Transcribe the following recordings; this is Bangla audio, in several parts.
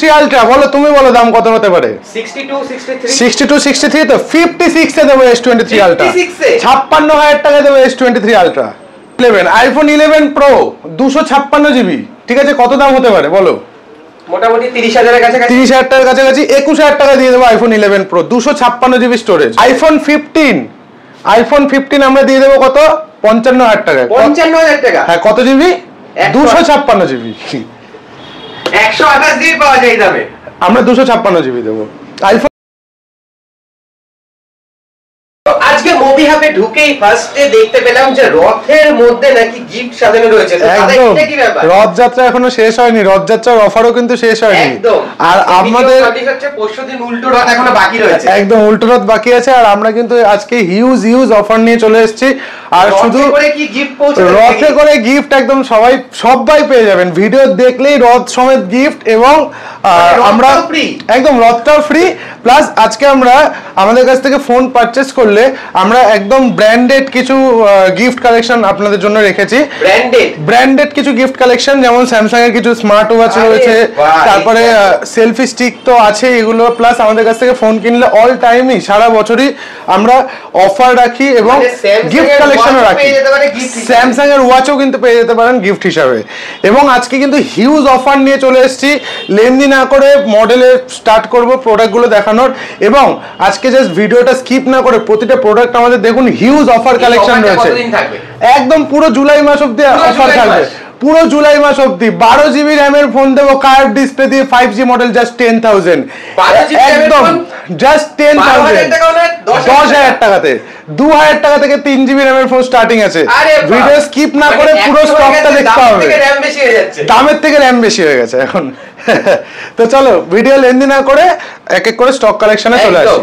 আলট্রা বলো, তুমি বলো দাম কত হতে পারে? 62 63 তো 56 এ দেবো S23 আলট্রা। 56,000 টাকা দেবো S23 ultra 11 iPhone 11 pro 256 GB. ঠিক আছে, কত দাম হতে পারে বলো? মোটামুটি 30,000 এর কাছাকাছি। 30,000 টাকার কাছাকাছি। 21,000 টাকা দিয়ে দেবো iPhone 11 pro 256 GB storage. IPhone 15 আমরা দিয়ে দেবো কত? 55,000 টাকায়। 55,000 টাকা? হ্যাঁ, কত জিবি? 256 জিবি। 128 জিবি পাওয়া যায় এই দামে। আমরা 256 জিবি দেবো আইফোন। আজকে মুভি হাবে ঢুকেই ফার্স্টে দেখতে পেলাম যে রথের মধ্যে নাকি গিফট সাজানো রয়েছে। তো তাদের কি ব্যাপার? রথযাত্রা এখনো শেষ হয়নি, রথযাত্রার অফারও কিন্তু শেষ হয়নি। একদম। আর আমাদের পরশুদিন উল্টো রথ এখনো বাকি রয়েছে। একদম উল্টো রথ বাকি আছে। আর আমরা কিন্তু আজকে হিউজ অফার নিয়ে চলে এসেছি। আর শুধু করে কি গিফট পৌঁছাবে? রথে করে গিফট একদম সবাই পেয়ে যাবেন। ভিডিও দেখলেই রথ সমেত গিফট। এবং আমরা একদম রথটাও ফ্রি। প্লাস আজকে আমরা আমাদের কাছ থেকে ফোন পারচেজ করলে আমরা একদম ব্র্যান্ডেড কিছু গিফট কালেকশন আপনাদের জন্য রেখেছি। ব্র্যান্ডেড কিছু গিফট কালেকশন, যেমন স্যামসাং এর কিছু স্মার্ট ওয়াচ রয়েছে, তারপরে সেলফি স্টিক তো আছে এগুলো। প্লাস আমাদের কাছ থেকে ফোন কিনলে অল টাইমই সারা বছরই আমরা অফার রাখি এবং গিফট কালেকশনও রাখি। স্যামসাং এর ওয়াচও কিন্তু পেয়ে যেতে পারেন গিফট হিসাবে। এবং আজকে কিন্তু হিউজ অফার নিয়ে চলে এসেছি। লেনদেন না করে মডেলে স্টার্ট করব প্রোডাক্টগুলো দেখানোর। এবং আজকে জাস্ট ভিডিওটা স্কিপ না করে প্রতিটা প্রোডাক্ট আমাদের দেখুন, হিউজ অফার কালেকশন রয়েছে। একদম পুরো জুলাই মাস অবধি অফার থাকবে। পুরো জুলাই মাস অবধি 12 জিবি র্যামের ফোন দেবো কার্ভ ডিসপ্লে দিয়ে 5G মডেল জাস্ট 10,000। একদম জাস্ট 10,000 10,000 টাকাতে। 2,000 টাকা থেকে 3 জিবি র্যামের ফোন স্টার্টিং আছে। ভিডিও স্কিপ না করে পুরো স্টকটা দেখতে হবে। দামের থেকে র্যাম বেশি হয়ে গেছে এখন। তো চলো ভিডিও লেনদেন না করে এক এক করে স্টক কালেকশনে চলে আসি।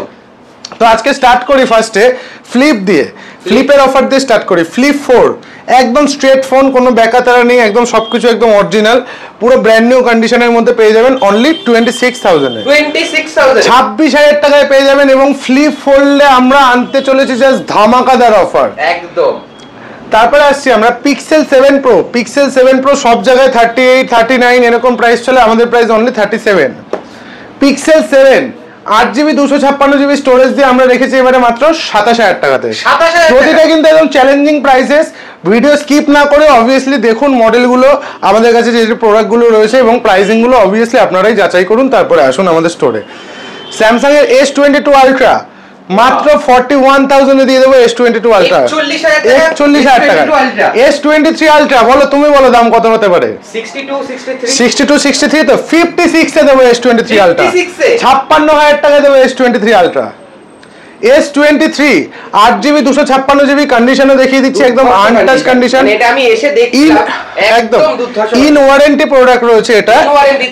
তো আজকে স্টার্ট করি ফার্স্টে ফ্লিপ দিয়ে। ফ্লিপের অফার দিয়ে স্টার্ট করি। ফ্লিপ 4 একদম স্ট্রেট ফোন, কোনো ব্যাকাতারা নেই, একদম সবকিছু একদম অরিজিনাল, পুরো ব্র্যান্ড নিউ কন্ডিশনের মধ্যে পেয়ে যাবেন অনলি 26,000 এ। 26,000 টাকায় পেয়ে যাবেন। এবং ফ্লিপ ফোল্ডে আমরা আনতে চলেছি জাস্ট ধামাকাদার অফার একদম। তারপরে আসছি আমরা পিক্সেল 7 প্রো। পিক্সেল 7 প্রো সব জায়গায় 38 39 এরকম প্রাইস চলে, আমাদের price only 37। Pixel 7 8GB 256 GB storage দিয়ে আমরা রেখেছি এবারে মাত্র 27,000 টাকাতে। প্রতিটা কিন্তু একদম চ্যালেঞ্জিং প্রাইসেস। ভিডিও স্কিপ না করে অবভিয়াসলি দেখুন মডেলগুলো, আমাদের কাছে যে প্রোডাক্টগুলো রয়েছে এবং প্রাইসিংগুলো অবভিয়াসলি আপনারাই যাচাই করুন, তারপরে আসুন আমাদের স্টোরে। স্যামসাং এর S22 আলট্রা মাত্র 41,000 এ দিয়ে দেবো। S22 আলট্রা 41,000 টাকা। S23 আলট্রা বলো, তুমি বলো দাম কত হতে পারে? 62 63 তো 56 এ দেবো S23 আলট্রা। 56,000 টাকা দেবো S23 ultra. S23 8GB 256 GB কন্ডিশনও দেখিয়ে দিচ্ছি, একদম আনটাচ কন্ডিশন। এটা আমি এসে দেখলাম একদম ইন ওয়ারেন্টি প্রোডাক্ট রয়েছে এটা।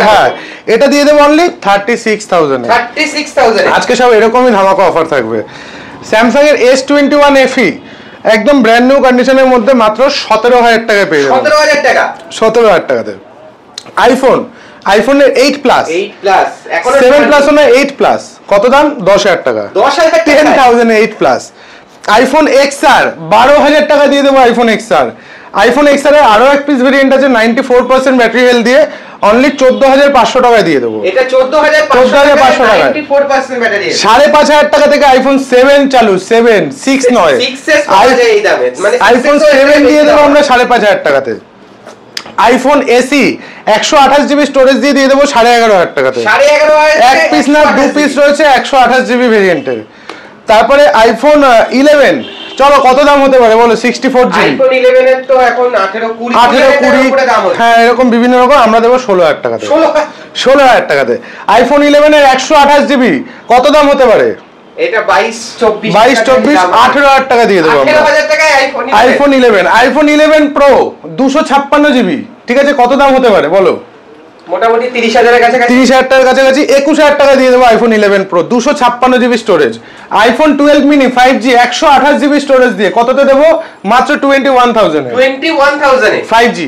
হ্যাঁ, এটা দিয়ে দেবো অনলি 36,000 এ। 36,000 আজকে সব এরকমই ধামাকা অফার থাকবে। স্যামসাং এর S21 FE একদম ব্র্যান্ড নিউ কন্ডিশনের মধ্যে মাত্র 17,000 টাকায় পেয়ে যাবেন। 17,000 টাকাতে। আইফোনের 8 প্লাস এখন 7 প্লাস না 8 প্লাস কত দাম? 10,000 টাকা। 10,000 8 প্লাস। আইফোন XR 12,000 টাকা দিয়ে দেবো। আইফোন XR এর আরো এক পিস ভেরিয়েন্ট আছে 94% ব্যাটারি হেলথ দিয়ে, অনলি 14,500 টাকায় দিয়ে দেবো। এটা 14,500 টাকা 94% ব্যাটারি। 5,500 টাকা থেকে আইফোন 7 চালু, 7 6 নয়, আইফোন 7 দিয়ে দেবো আমরা 5,500 টাকাতে। আইফোন SE 128 জিবি স্টোরেজ দিয়ে দিয়ে দেবো 11,500 টাকাতে। এক পিস না দু পিস রয়েছে 128 জিবি ভেরিয়েন্টের। তারপরে আইফোন 11 চলো কত দাম হতে পারে বলো? 64 জিবি। আইফোন 11 এর তো এখন 18-20 উপরে দাম হচ্ছে। হ্যাঁ, এরকম বিভিন্ন রকম আমরা দেবো 16,000 টাকাতে। 16,000 টাকাতে। আইফোন 11 এর 128 জিবি কত দাম হতে পারে? এটা 22-24 18,000 টাকা দিয়ে দেবো আমরা। 18,000 টাকায় আইফোন 11 প্রো 256 জিবি। ঠিক আছে, কত দাম হতে পারে বলো? মোটামুটি 30,000 এর কাছাকাছি। 30,000 টাকার কাছাকাছি। 21,000 টাকা দিয়ে দেবো iPhone 11 pro 256 GB storage. IPhone 12 mini 5G 128 GB storage দিয়ে কততে দেবো? মাত্র 21,000 এ। 21,000 এ 5G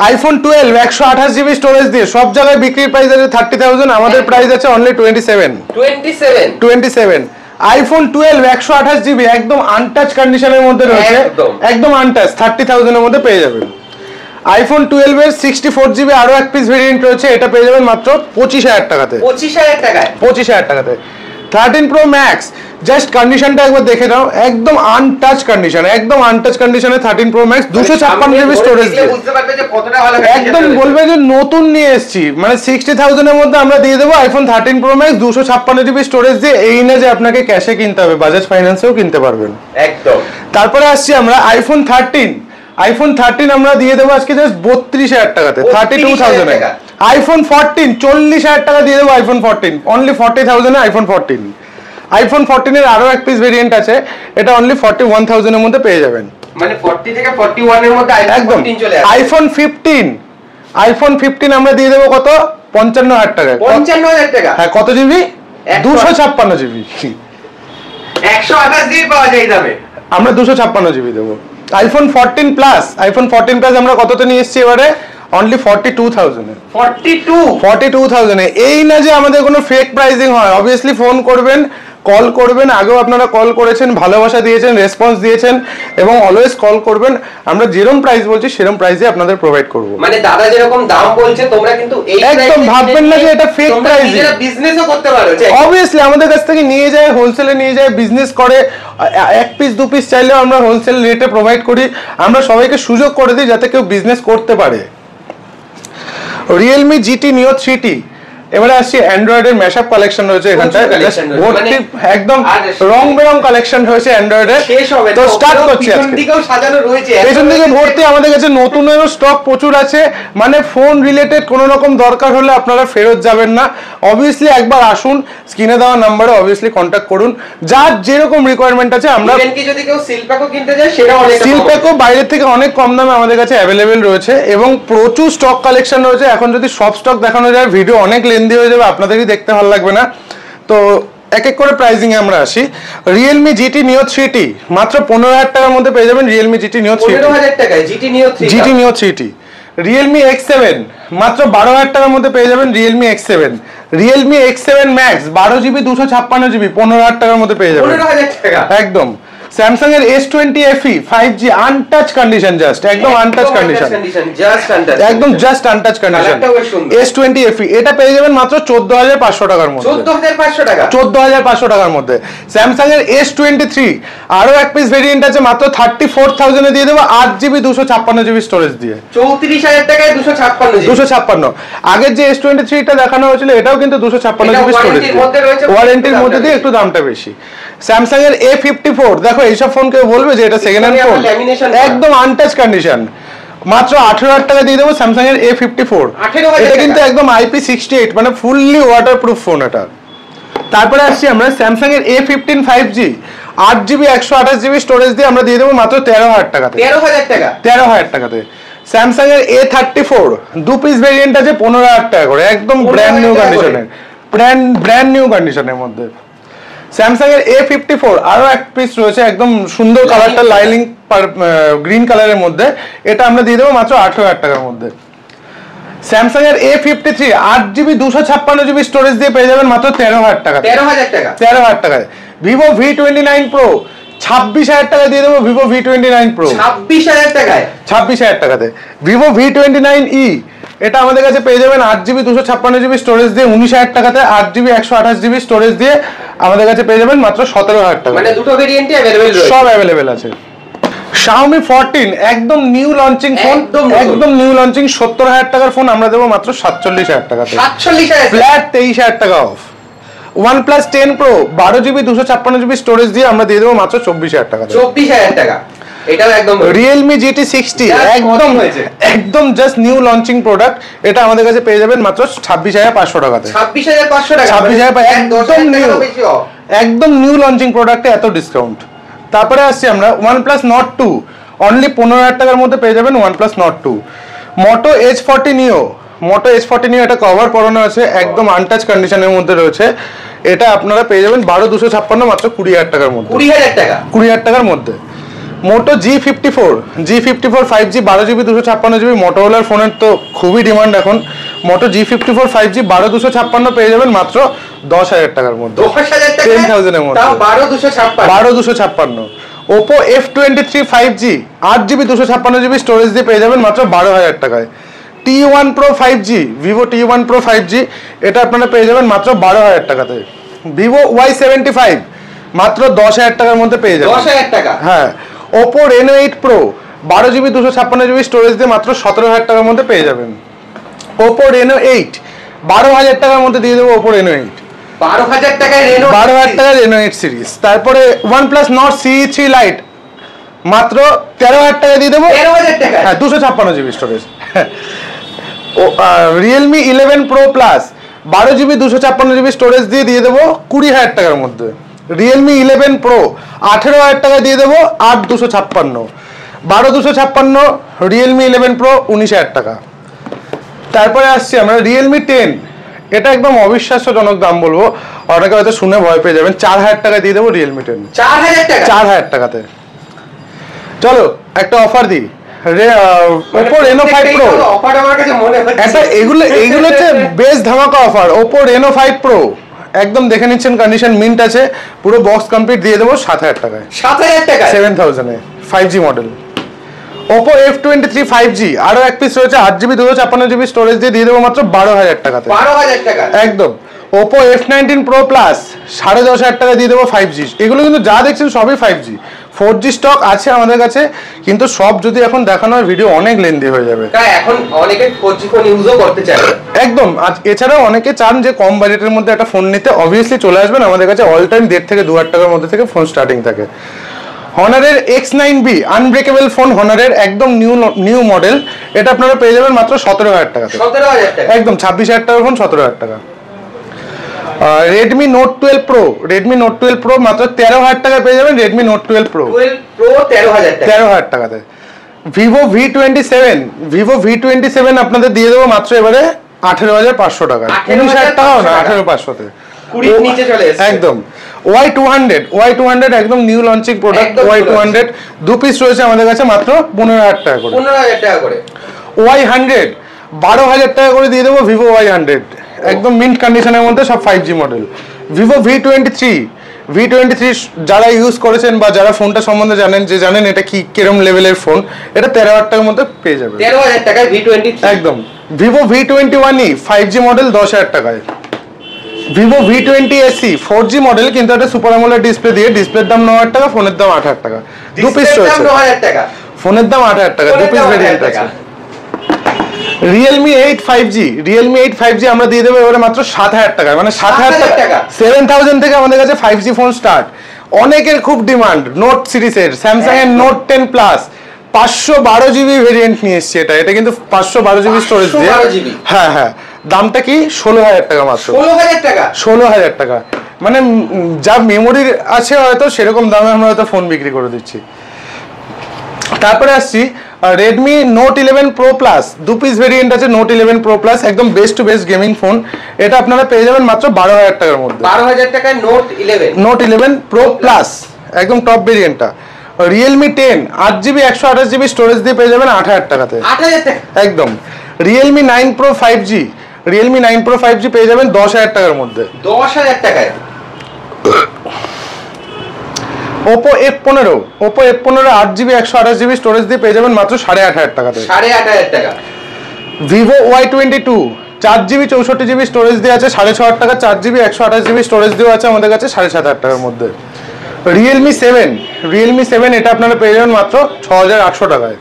আইফোন 12 128 জিবি স্টোরেজ দিয়ে সব জায়গায় বিক্রির প্রাইস আছে 30,000, আমাদের প্রাইস আছে অনলি 27। আইফোন 12 128 জিবি একদম আনটাচ কন্ডিশনের মধ্যে রয়েছে, একদম আনটাচ 30,000 এর মধ্যে পেয়ে যাবেন। আইফোন 12 এর 64GB আরো এক পিস ভেরিয়েন্ট রয়েছে, এটা পেয়ে যাবেন মাত্র 25,000 টাকাতে। 25,000 টাকায় 25,000 টাকাতে। 13 Pro Max, জাস্ট কন্ডিশনটা একবার দেখে নাও, একদম আনটাচ কন্ডিশন, একদম আনটাচ কন্ডিশনে 13 Pro Max 256GB স্টোরেজ দিয়ে বুঝতে পারবে যে কতটা ভালো, একদম বলবে যে নতুন নিয়ে এসেছি। মানে 60,000 এর মধ্যে আমরা দিয়ে দেবো iPhone 13 Pro Max 256GB storage দিয়ে। এই না যে আপনাকে ক্যাশে কিনতে হবে, বাজাজ ফাইন্যান্সেও কিনতে পারবেন একদম। তারপরে আসছি আমরা আইফোন 13 আমরা দিয়ে দেবো আজকে জাস্ট 32,000 টাকাতে, 32,000 এ। আইফোন 14 40,000 টাকা দিয়ে দেবো আইফোন 14, অনলি 40,000 এ আইফোন 14। আইফোন 14 এর আরো এক পিস ভেরিয়েন্ট আছে, এটা অনলি 41,000 এর মধ্যে পেয়ে যাবেন। মানে 40 থেকে 41 এর মধ্যে আইফোন 14 চলে আসে। আইফোন 15 আমরা দিয়ে দেবো কত? 55,000 টাকা। 55,000 টাকা? হ্যাঁ, কত জিবি? 256GB। 128 জিবি পাওয়া যায় দামে, আমরা 256GB দেবো। আইফোন 14 প্লাস আমরা কততে নিয়ে এসেছি এবারে? অনলি 42,000 এ। 42,000 এ। এই না যে আমাদের কোনো ফেক প্রাইসিং হয়, অবভিয়াসলি ফোন করবেন, কল করবেন, আগেও আপনারা কল করেছেন, ভালোবাসা দিয়েছেন, রেসপন্স দিয়েছেন, এবং অলওয়েজ কল করবেন। আমরা যেরকম প্রাইস বলছি সেরকম প্রাইসে আপনাদের প্রোভাইড করব। মানে দাদা যেরকম দাম বলছে তোমরা কিন্তু এই একদম ভাববেন না যে এটা ফেক প্রাইস, তোমরা বিজনেসও করতে পারো। অবভিয়াসলি আমাদের কাছ থেকে নিয়ে যায়, হোলসেলে নিয়ে যায়, বিজনেস করে, এক পিস দু পিস চাইলেও আমরা হোলসেল রেটে প্রোভাইড করি। আমরা সবাইকে সুযোগ করে দিই যাতে কেউ বিজনেস করতে পারে। Realme GT Neo 3T, এবারে আসছি অ্যান্ড্রয়েডের ম্যাশআপ কালেকশন রয়েছে এখানটায়, ভর্তি একদম রং বেরং কালেকশন হয়েছে অ্যান্ড্রয়েডের। তো স্টার্ট করছি আজকে। পেছন দিকে ভর্তি, আমাদের কাছে নতুনেরও স্টক প্রচুর আছে। মানে ফোন রিলেটেড কোনো রকম দরকার হলে আপনারা ফেরত যাবেন না। অবভিয়াসলি একবার আসুন, স্ক্রিনে দেওয়া নাম্বারে অবভিয়াসলি কন্ট্যাক্ট করুন, যার যেরকম রিকোয়ারমেন্ট আছে। আমরা যদি কেউ সিলপ্যাকও কিনতে যায় সেটা অনেক, সিলপ্যাকও বাইরে থেকে অনেক কম দামে আমাদের কাছে অ্যাভেলেবেল রয়েছে, এবং প্রচুর স্টক কালেকশন রয়েছে। এখন যদি সব স্টক দেখানো যায় ভিডিও অনেক লেন্দি হয়ে যাবে, আপনাদেরই দেখতে ভালো লাগবে না। তো এক এক করে প্রাইসিং এ আমরা আসি। Realme GT Neo 3T মাত্র 15,000 টাকার মধ্যে পেয়ে যাবেন। Realme GT Neo 3T 15,000 টাকায় GT Neo 3T। Realme X7 মাত্র 12,000 টাকার মধ্যে পেয়ে যাবেন। Realme X7 Max 12GB 256GB 15,000 টাকার মধ্যে পেয়ে যাবেন। 15,000 টাকা একদম। Samsung এর S20 FE 5G untouch condition, just একদম আনটাচ কন্ডিশন, একদম just untouch condition. S20 FE এটা পেয়ে যাবেন মাত্র 14,500 টাকার মধ্যে। 14,500 টাকা? 14,500 টাকার মধ্যে। Samsung এর S23 আরো এক পিস ভেরিয়েন্ট আছে, মাত্র 34,000 এ দিয়ে দেবো 8GB 256GB স্টোরেজ দিয়ে। 34,000 টাকায় 256। আগের যে S23 টা দেখানো হয়েছিল এটাও কিন্তু 256GB স্টোরেজ, ওয়ারেন্টির মধ্যে দিয়ে, একটু দামটা বেশি। Samsung এর A54, দেখো এইসব ফোন কেউ বলবে যে এটা সেকেন্ড হ্যান্ড ফোন, একদম আনটাচ কন্ডিশন, মাত্র 18,000 টাকা দিয়ে দেবো Samsung এর A54। এটা কিন্তু একদম IP68, মানে ফুললি ওয়াটারপ্রুফ ফোন এটা। তারপরে আসছি আমরা Samsung এর A15 5G 8GB 128GB storage দিয়ে আমরা দিয়ে দেবো মাত্র 13,000 টাকাতে। 13,000 টাকাতে। Samsung এর A34 দু পিস ভেরিয়েন্ট আছে 15,000 টাকা করে, একদম ব্র্যান্ড নিউ কন্ডিশনের, ব্র্যান্ড নিউ কন্ডিশনের মধ্যে। Samsung এর A54 আরো এক পিস রয়েছে, একদম সুন্দর কালারটা লাইনিং গ্রিন কালারের মধ্যে, এটা আমরা দিয়ে দেবো মাত্র 18,000 টাকার মধ্যে। Samsung এর A53 8GB 256GB স্টোরেজ দিয়ে পেয়ে যাবেন মাত্র 13,000 টাকা। 13,000 টাকায়। Vivo V29 Pro 26,000 টাকা দিয়ে দেবো Vivo V29 Pro। 26,000 টাকায়? 26,000 টাকাতে। Vivo V29e এটা আমাদের কাছে পেয়ে যাবেন 8GB 256GB স্টোরেজ দিয়ে 19,000 টাকাতে। 8GB 128GB স্টোরেজ দিয়ে আমাদের কাছে পেয়ে যাবেন মাত্র 17,000 টাকা। মানে দুটো ভেরিয়েন্টই अवेलेबल রয়েছে, সব अवेलेबल আছে। Xiaomi 14 একদম নিউ লঞ্চিং ফোন, একদম নিউ লঞ্চিং 70,000 টাকার ফোন আমরা দেবো মাত্র 47,000 টাকাতে। 47,000 ফ্ল্যাট 23,000 টাকা of. OnePlus 10 Pro 12GB 256GB storage দিয়ে আমরা দিয়ে দেবো মাত্র 24,000 টাকা। 24,000 টাকা। এটাও একদম। Realme GT 60 একদম জাস্ট নিউ লঞ্চিং প্রোডাক্ট, এটা আমাদের কাছে পেয়ে যাবেন মাত্র 26,500 টাকাতে। 26,500 টাকা? 26,000 একদম নিউ লঞ্চিং প্রোডাক্টে এত ডিসকাউন্ট। তারপরে আসছি আমরা OnePlus Nord 2 অনলি 15,000 টাকার মধ্যে পেয়ে যাবেন OnePlus Nord 2। Moto H40 Neo এটা কভার পরানো আছে, একদম আনটাচ কন্ডিশনের মধ্যে রয়েছে, এটা আপনারা পেয়ে যাবেন 12,256 মাত্র 20,000 টাকার মধ্যে। 20,000 টাকার মধ্যে। Moto G54 5G 12GB 256GB মোটোরোলার ফোনের তো খুবই ডিমান্ড এখন। Moto G54 5G 12,256 পেয়ে যাবেন মাত্র 10,000 টাকার মধ্যে। 10,000 টাকা? 10,000 এর মধ্যে। তাও 12,256। Oppo F23 5G 8GB 256GB storage দিয়ে পেয়ে যাবেন মাত্র 12,000 টাকায়। T1 Pro 5G Vivo T1 Pro 5G এটা আপনারা পেয়ে যাবেন মাত্র 12,000 টাকাতে। ভিভো Y75 মাত্র 10,000 টাকার মধ্যে পেয়ে যাবেন। 10,000 টাকা? হ্যাঁ। Oppo Reno 8 Pro 12GB 256GB storage দিয়ে মাত্র 17,000 টাকার মধ্যে পেয়ে যাবেন। ওপো Reno 8 12,000 টাকার মধ্যে দিয়ে দেবো ওপো Reno 8। 12,000 টাকায় Reno 12,000 টাকা Reno 8 সিরিজ। তারপরে OnePlus Nord CE3 Lite মাত্র 13,000 টাকা দিয়ে দেবো। 13,000 টাকা? হ্যাঁ, 256GB storage. Realme 11 Pro Plus 12GB 256GB storage দিয়ে দেবো 20,000 টাকার মধ্যে। Realme 11 Pro 18,000 টাকা দিয়ে দেবো 8,256। 12,256 Realme 11 Pro 19,000 টাকা। তারপরে আসছি আমরা Realme 10, এটা একদম অবিশ্বাস্যজনক দাম বলবো, অনেকে হয়তো শুনে ভয় পেয়ে যাবেন। 4,000 টাকা দিয়ে দেবো Realme 10। 4,000 টাকা? 4,000 টাকাতে। চলো একটা অফার দিই, Oppo Reno 5 Pro। অফার আমার কাছে মনে হচ্ছে এটা এগুলো হচ্ছে বেশ ধামাকা অফার। Oppo Reno 5 Pro একদম দেখে নিচ্ছেন, কন্ডিশন মিন্ট আছে, পুরো বক্স কমপ্লিট দিয়ে দেবো 7,000 টাকায়। 7,000 টাকা? 7,000 এ 5G model. Oppo F23 5G আরো এক পিস রয়েছে 8GB 256GB স্টোরেজ দিয়ে দেবো মাত্র 12,000 টাকাতে। 12,000 টাকা? একদম। Oppo F19 Pro Plus 10,500 টাকা দিয়ে দেবো 5G। এগুলো কিন্তু যা দেখছেন সবই 5G। 4G স্টক আছে আমাদের কাছে, কিন্তু সব যদি এখন দেখানো হয় ভিডিও অনেক লেন্দি হয়ে যাবে। তাই এখন অনেকে 4G ফোন ইউজও করতে চায়। একদম। এছাড়াও অনেকে চান যে কম বাজেটের মধ্যে একটা ফোন নিতে, অবভিয়াসলি চলে আসবেন আমাদের কাছে। অল টাইম 1.5 থেকে 2,000 টাকার মধ্যে থেকে ফোন স্টার্টিং থাকে। হনারের X9B আনব্রেকেবল ফোন, হনারের একদম নিউ মডেল, এটা আপনারা পেয়ে যাবেন মাত্র 17,000 টাকাতে। 17,000 টাকা? একদম 26,000 টাকার ফোন 17,000 টাকা। Redmi Note 12 Pro, Redmi Note 12 Pro মাত্র 13,000 টাকায় পেয়ে যাবেন Redmi Note 12 Pro। 12 Pro 13,000 টাকা? 13,000 টাকাতে। Vivo V27, Vivo V27 আপনাদের দিয়ে দেবো মাত্র এবারে 18,500 টাকা। 19,000 টাকাও না, 18,500 তে। 20 নিচে চলে এসেছে একদম। Y200 একদম নিউ লঞ্চিং প্রোডাক্ট। Y200 দু পিস রয়েছে আমাদের কাছে মাত্র 15,000 টাকা করে। 15,000 টাকা করে। Y100 12,000 টাকা করে দিয়ে দেবো Vivo Y100, একদম মিন্ট কন্ডিশনের মধ্যে, সব 5G মডেল। Vivo V23 যারা ইউজ করেছেন বা যারা ফোনটা সম্বন্ধে জানেন এটা কি কিরম লেভেলের ফোন, এটা 13,000 টাকার মধ্যে পেয়ে যাবে। 13,000 টাকায় V23? একদম। Vivo V21e 5G মডেল 10,000 টাকায়। Vivo V20 SE 4G model, কিন্তু এটা সুপার অ্যামোলেড ডিসপ্লে দিয়ে, ডিসপ্লের দাম 9,000 টাকা, ফোনের দাম 8,000 টাকা। দু পিস রয়েছে। 9,000 টাকা? ফোনের দাম 8,000 টাকা, দু পিস ভেরিয়েন্ট আছে। Realme 8 5G আমরা দিয়ে দেবো এবারে মাত্র 7,000 টাকা, মানে 7,000 টাকা। 7,000 থেকে আমাদের কাছে 5G ফোন স্টার্ট। অনেকের খুব ডিমান্ড নোট সিরিজের, স্যামসাং এর Note 10 Plus 512GB ভেরিয়েন্ট নিয়ে এসেছে। এটা কিন্তু 512GB স্টোরেজ দিয়ে। হ্যাঁ, দামটা কি 16,000 টাকা মাত্র। 16,000 টাকা? 16,000 টাকা, মানে যা মেমোরি আছে হয়তো সেরকম দামে আমরা হয়তো ফোন বিক্রি করে দিচ্ছি। তারপরে আসছি Redmi Note 11 Pro Plus, দু পিস ভেরিয়েন্ট আছে Note 11 Pro Plus, একদম best to best gaming phone. এটা আপনারা পেয়ে যাবেন মাত্র 12,000 টাকার মধ্যে। 12,000 টাকায় Note 11 Pro Plus একদম টপ ভেরিয়েন্টটা। Realme 10 8GB 128GB স্টোরেজ দিয়ে পেয়ে যাবেন 8,000 টাকাতে। 8,000 টাকা? একদম। Realme 9 Pro 5G পেয়ে যাবেন 10,000 টাকার মধ্যে। 10,000 টাকায়? Oppo F15 8GB 128GB storage দিয়ে পেয়ে যাবেন মাত্র 8,500 টাকাতে। 8,500 টাকা? Vivo Y22 4GB 64GB storage দিয়ে আছে 6,500 টাকা। 4GB 128GB স্টোরেজ দিয়ে আছে আমাদের কাছে 7,500 টাকার মধ্যে। Realme 7 এটা আপনারা পেয়ে যাবেন মাত্র 6,800 টাকায়।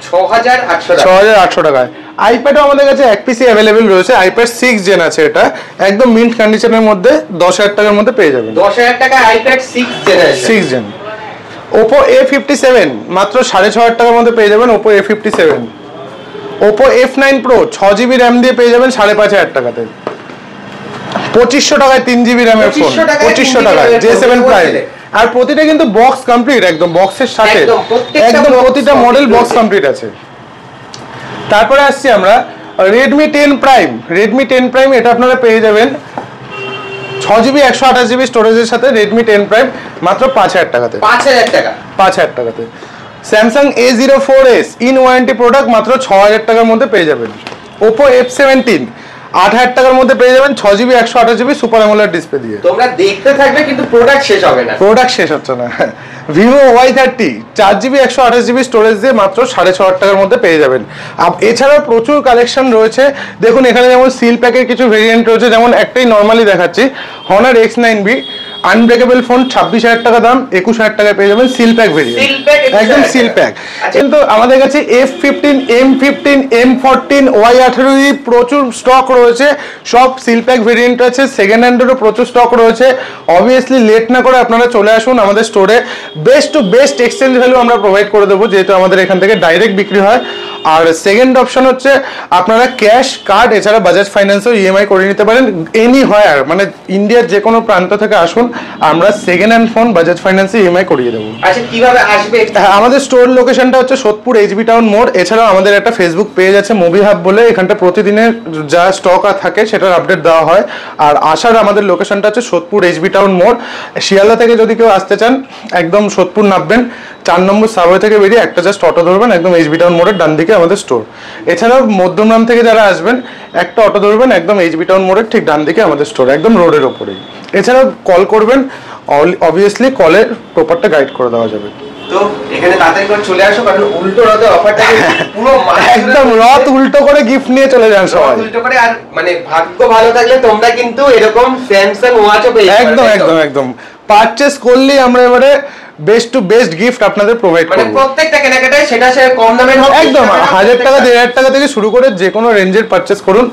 6,800 টাকায়। আইপ্যাডও আমাদের কাছে এক পিসি অ্যাভেলেবেল রয়েছে, iPad 6 জেন আছে, এটা একদম মিন্ট কন্ডিশনের মধ্যে 10,000 টাকার মধ্যে পেয়ে যাবেন। 10,000 টাকায় iPad 6 জেন? Oppo A57 মাত্র 6,500 টাকার মধ্যে পেয়ে যাবেন Oppo A57। Oppo F9 Pro 6GB RAM দিয়ে পেয়ে যাবেন 5,500 টাকাতে। 2,500 টাকায় 3GB RAM এর ফোন, 2,500 টাকায় J7 Prime। আর প্রতিটা কিন্তু বক্স কমপ্লিট, একদম বক্সের সাথে, একদম প্রতিটা মডেল বক্স কমপ্লিট আছে। তারপরে আসছি আমরা Redmi 10 Prime, এটা আপনারা পেয়ে যাবেন 6GB 128GB স্টোরেজের সাথে Redmi 10 Prime মাত্র 5,000 টাকাতে। 5,000 টাকাতে। Samsung A04s in warranty product মাত্র 6,000 টাকার মধ্যে পেয়ে যাবেন। Oppo F17 8,000 টাকার মধ্যে পেয়ে যাবেন 6GB 128GB super AMOLED display দিয়ে। তোমরা দেখতে থাকবে কিন্তু প্রোডাক্ট শেষ হবে না, প্রোডাক্ট শেষ হচ্ছে না। Vivo Y30 4GB 128GB storage দিয়ে মাত্র 6,500 টাকার মধ্যে পেয়ে যাবেন। এছাড়াও প্রচুর কালেকশন রয়েছে, দেখুন এখানে যেমন সিল প্যাকের কিছু ভেরিয়েন্ট রয়েছে, যেমন একটাই নর্মালি দেখাচ্ছি, Honor X9B আনব্রেকেবল ফোন 26,000 টাকা দাম, 21,000 টাকায় পেয়ে যাবেন সিল প্যাক ভেরিয়েন্ট, একদম সিল প্যাক। কিন্তু আমাদের কাছে F15, M15, M14, Y18 প্রচুর স্টক রয়েছে, সব সিল প্যাক ভেরিয়েন্ট আছে, সেকেন্ড হ্যান্ডেরও প্রচুর স্টক রয়েছে। অবভিয়াসলি লেট না করে আপনারা চলে আসুন আমাদের স্টোরে, best to best exchange value আমরা প্রোভাইড করে দেবো, যেহেতু আমাদের এখান থেকে ডাইরেক্ট বিক্রি হয়। আর সেকেন্ড অপশন হচ্ছে আপনারা ক্যাশ, কার্ড, এছাড়া বাজাজ ফাইন্যান্সও ইএমআই করে নিতে পারেন। এনি হোয়ার, মানে ইন্ডিয়ার যে কোনো প্রান্ত থেকে আসুন, আমরা সেকেন্ড হ্যান্ড ফোন বাজাজ ফাইন্যান্সে ইএমআই করিয়ে দেবো। আচ্ছা, কিভাবে আসবে? হ্যাঁ, আমাদের স্টোর লোকেশনটা হচ্ছে সোদপুর এইচবি টাউন মোড়। এছাড়াও আমাদের একটা ফেসবুক পেজ আছে মুভি হাব বলে, এখানটা প্রতিদিনের যা স্টক থাকে সেটার আপডেট দেওয়া হয়। আর আসার আমাদের লোকেশনটা হচ্ছে সোদপুর এইচবি টাউন মোড়। শিয়ালদা থেকে যদি কেউ আসতে চান, একদম সোদপুর নামবেন, 4 নম্বর সাবওয়ে থেকে বেরিয়ে একটা জাস্ট অটো ধরবেন, একদম এইচবি টাউন মোড়ের ডান দিকে আমাদের স্টোর। এছাড়াও মধ্যমগ্রাম থেকে যারা আসবেন, একটা অটো ধরবেন, একদম এইচবি টাউন মোড়ের ঠিক ডান দিকে আমাদের স্টোর, একদম রোডের ওপরেই। এছাড়াও কল করবেন, অবভিয়াসলি কলের প্রপারটা গাইড করে দেওয়া যাবে। তো এখানে তাড়াতাড়ি করে চলে আসো, কারণ উল্টো রথে অফারটা পুরো একদম রথ উল্টো করে গিফট নিয়ে চলে যান সবাই, উল্টো করে। আর মানে ভাগ্য ভালো থাকলে তোমরা কিন্তু এরকম স্যামসাং ওয়াচও পেয়ে যাবে। একদম একদম একদম পারচেজ করলেই আমরা এবারে বেস্ট টু বেস্ট গিফট আপনাদের প্রোভাইড করব। মানে প্রত্যেকটা কেনাকাটায় সেটা সে কম দামের হোক, একদম 1000 টাকা 1500 টাকা থেকে শুরু করে যে কোনো রেঞ্জের পারচেজ করুন,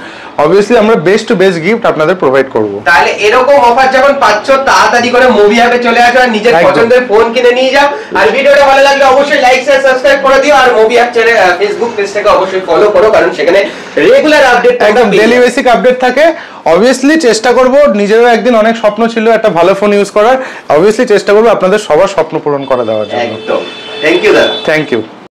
অবভিয়াসলি আমরা বেস্ট টু বেস্ট গিফট আপনাদের প্রোভাইড করব। তাহলে এরকম অফার যখন পাচ্ছ, তাড়াতাড়ি করে মুভি হাবে চলে আসো আর নিজের পছন্দের ফোন কিনে নিয়ে যাও। আর ভিডিওটা ভালো লাগলে অবশ্যই লাইক শেয়ার সাবস্ক্রাইব করে দিও। আর মুভি হাব চ্যানেল ফেসবুক পেজটাকে অবশ্যই ফলো করো, কারণ সেখানে রেগুলার আপডেট, একদম ডেইলি বেসিক আপডেট থাকে। অবভিয়াসলি চেষ্টা করব, নিজেরও একদিন অনেক স্বপ্ন ছিল একটা ভালো ফোন ইউজ করার, অবভিয়াসলি চেষ্টা করব আপনাদের সবার স্বপ্ন পূরণ করে দেওয়ার জন্য। একদম। থ্যাংক ইউ দাদা। Thank you.